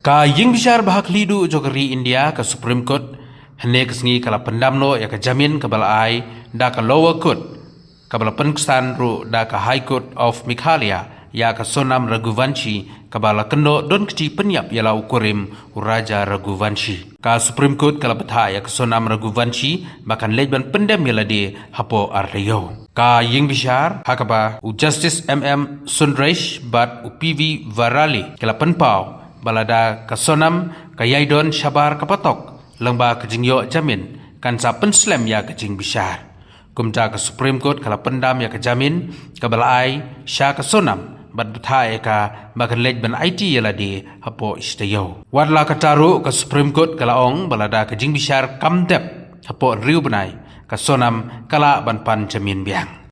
Ka ying bishar bahak lidu jogeri India ke Supreme Court hene kesngi kala pendamno ya ke jamin ke balai da ke lower court ke bala penksan ru da ke High Court of Meghalaya ya ke Sonam Raghuvanshi ke bala keno don keci penyap ya lau kurim Raja Raghuvanshi. Ka Supreme Court kala betha ya ke Sonam Raghuvanshi bahkan lejban pendam ya lade hapo arleyo. Ka ying bishar hakaba u Justice MM Sundaresh bat u PV Varali kala penpau balada ka Sonam ka Yaidon Shabar kapatok lengba kejingyo jamin kan sa penslam ya kejing bishar. Kumja ka Supreme Court kala pendam ya kejamin ka balai sya ka Sonam bat betha ka bakan lej ban IT yala di hapo istayo. Wadla kataru ka Supreme Court kala ong balada kejing bishar kamdep hapo riu benai ka Sonam kala ban pan jamin biang.